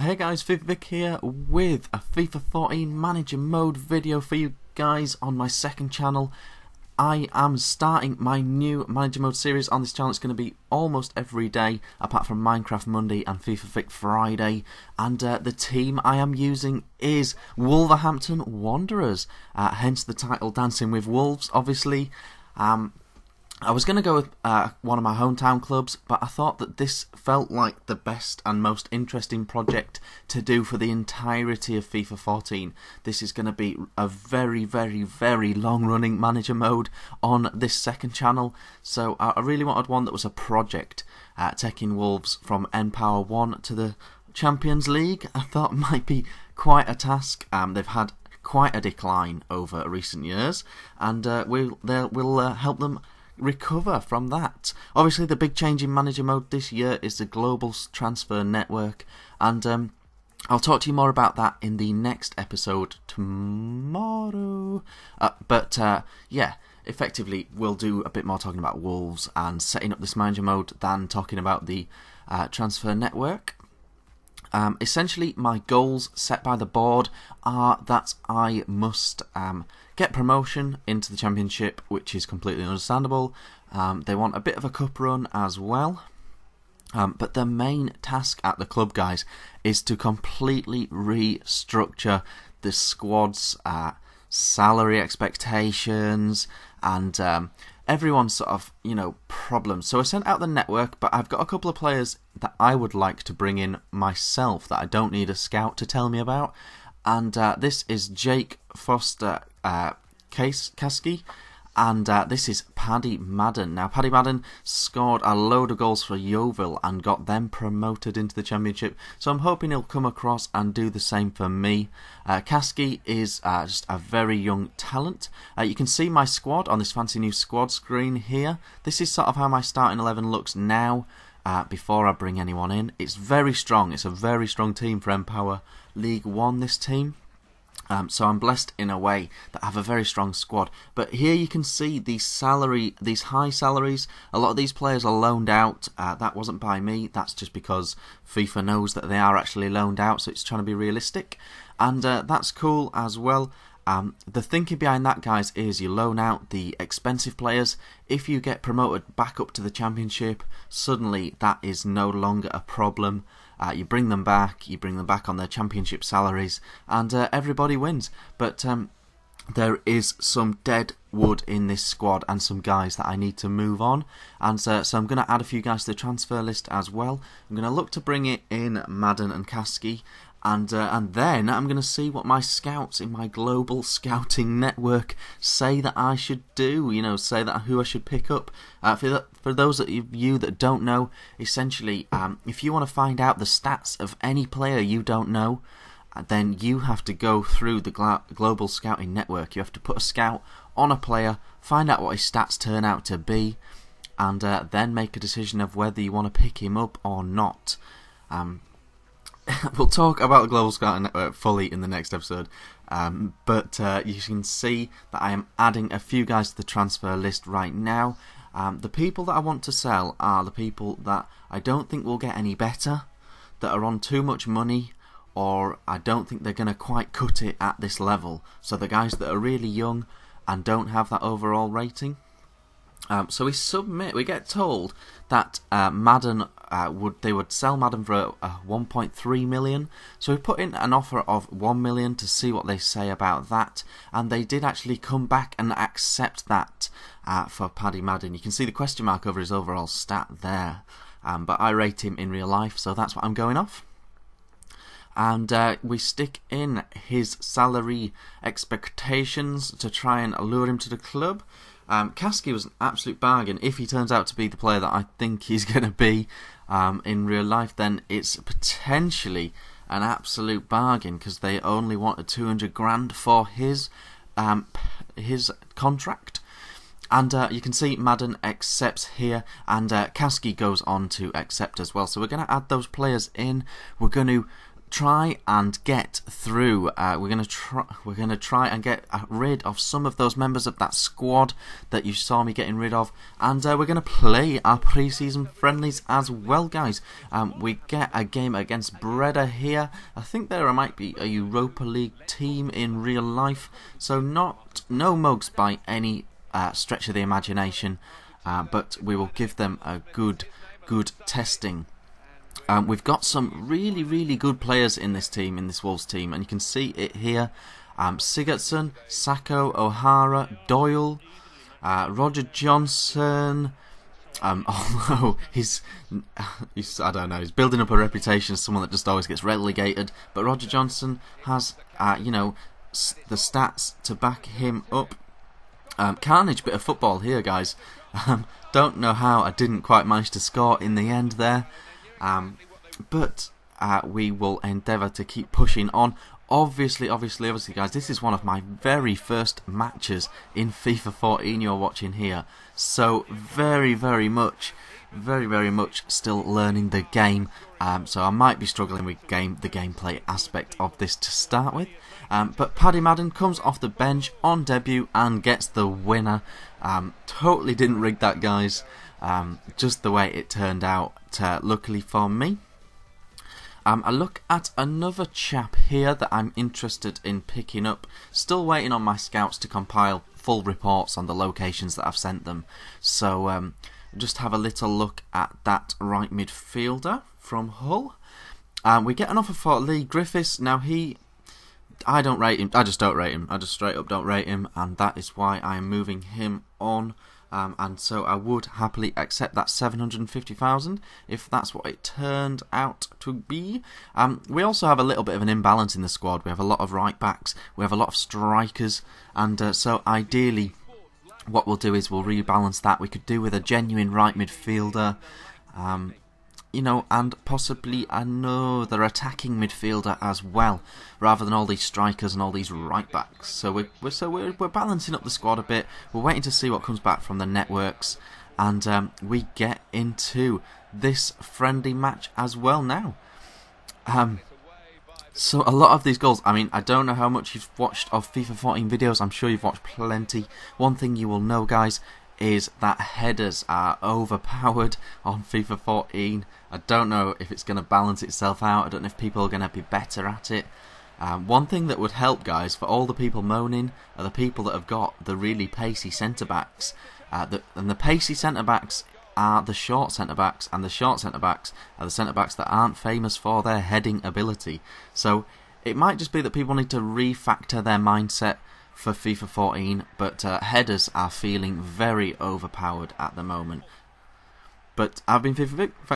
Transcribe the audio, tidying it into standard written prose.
Hey guys, Vic here with a FIFA 14 Manager Mode video for you guys on my second channel. I am starting my new Manager Mode series on this channel. It's going to be almost every day, apart from Minecraft Monday and FIFA Vic Friday. And the team I am using is Wolverhampton Wanderers, hence the title Dancing with Wolves, obviously. I was going to go with one of my hometown clubs, but I thought that this felt like the best and most interesting project to do for the entirety of FIFA 14. This is going to be a very, very, very long-running manager mode on this second channel, so I really wanted one that was a project, taking Wolves from N-Power 1 to the Champions League. I thought it might be quite a task. They've had quite a decline over recent years, and we'll help them recover from that. Obviously, the big change in manager mode this year is the global transfer network, and I'll talk to you more about that in the next episode tomorrow. Yeah, effectively we'll do a bit more talking about Wolves and setting up this manager mode than talking about the transfer network. Essentially, my goals set by the board are that I must get promotion into the Championship, which is completely understandable. They want a bit of a cup run as well. But the main task at the club, guys, is to completely restructure the squad's salary expectations and everyone's sort of, problems. So I sent out the network, but I've got a couple of players that I would like to bring in myself that I don't need a scout to tell me about. And this is Jake Foster Kasky, and this is Paddy Madden. Now, Paddy Madden scored a load of goals for Yeovil and got them promoted into the Championship, so I'm hoping he'll come across and do the same for me. Kasky is just a very young talent. You can see my squad on this fancy new squad screen here. This is sort of how my starting 11 looks now, before I bring anyone in. It's very strong. It's a very strong team for Empower League 1, this team. So I'm blessed in a way that I have a very strong squad. But here you can see these high salaries. A lot of these players are loaned out. That wasn't by me. That's just because FIFA knows that they are actually loaned out, so it's trying to be realistic. And that's cool as well. The thinking behind that, guys, is you loan out the expensive players. If you get promoted back up to the Championship, suddenly that is no longer a problem. You bring them back on their Championship salaries, and everybody wins. But there is some dead wood in this squad and some guys that I need to move on. And so I'm going to add a few guys to the transfer list as well. I'm going to look to bring it in Madden and Kasky. And then I'm going to see what my scouts in my global scouting network say that I should do, say that who I should pick up. For those of you that don't know, essentially, if you want to find out the stats of any player you don't know, then you have to go through the global scouting network. You have to put a scout on a player, find out what his stats turn out to be, and then make a decision of whether you want to pick him up or not. We'll talk about the Global Scouting Network fully in the next episode, but you can see that I am adding a few guys to the transfer list right now. The people that I want to sell are the people that I don't think will get any better, that are on too much money, or I don't think they're going to quite cut it at this level. So the guys that are really young and don't have that overall rating. So we get told that Madden would sell Madden for 1.3 million. So we put in an offer of 1 million to see what they say about that, and they did actually come back and accept that for Paddy Madden. You can see the question mark over his overall stat there, but I rate him in real life, so that's what I'm going off. And we stick in his salary expectations to try and lure him to the club. Kasky was an absolute bargain. If he turns out to be the player that I think he's going to be in real life, then it's potentially an absolute bargain, because they only wanted 200 grand for his contract. And you can see Madden accepts here, and Kasky goes on to accept as well. So we're going to add those players in. We're going to try and get through. We're gonna try and get rid of some of those members of that squad that you saw me getting rid of, and we're gonna play our pre-season friendlies as well, guys. We get a game against Breda here. I think there might be a Europa League team in real life, so no mugs by any stretch of the imagination, but we will give them a good testing. We've got some really good players in this team, in this Wolves team, and you can see it here. Sigurdsson, Sacco, O'Hara, Doyle, Roger Johnson. Although he's I don't know, he's building up a reputation as someone that just always gets relegated. But Roger Johnson has the stats to back him up. Carnage bit of football here, guys. Don't know how I didn't quite manage to score in the end there. But we will endeavour to keep pushing on. Obviously, guys, this is one of my very first matches in FIFA 14 you're watching here. So very much still learning the game. So I might be struggling with the gameplay aspect of this to start with. But Paddy Madden comes off the bench on debut and gets the winner. Totally didn't rig that, guys. Just the way it turned out, luckily for me. I look at another chap here that I'm interested in picking up. Still waiting on my scouts to compile full reports on the locations that I've sent them. So just have a little look at that right midfielder from Hull. We get an offer for Lee Griffiths. Now I don't rate him. I just don't rate him. I just straight up don't rate him, and that is why I am moving him on. And so I would happily accept that 750,000 if that's what it turned out to be. We also have a little bit of an imbalance in the squad. We have a lot of right backs, we have a lot of strikers, and so ideally what we'll do is we'll rebalance that. We could do with a genuine right midfielder, and possibly another attacking midfielder as well, rather than all these strikers and all these right backs. So we're balancing up the squad a bit. We're waiting to see what comes back from the networks, and we get into this friendly match as well now. So a lot of these goals, I mean, I don't know how much you've watched of FIFA 14 videos. I'm sure you've watched plenty. One thing you will know, guys, is that headers are overpowered on FIFA 14. I don't know if it's going to balance itself out. I don't know if people are going to be better at it. One thing that would help, guys, for all the people moaning are the people that have got the really pacey centre-backs. And the pacey centre-backs are the short centre-backs, and the short centre-backs are the centre-backs that aren't famous for their heading ability. So it might just be that people need to refactor their mindset for FIFA 14, but headers are feeling very overpowered at the moment. But I've been FIFA Vic. Thanks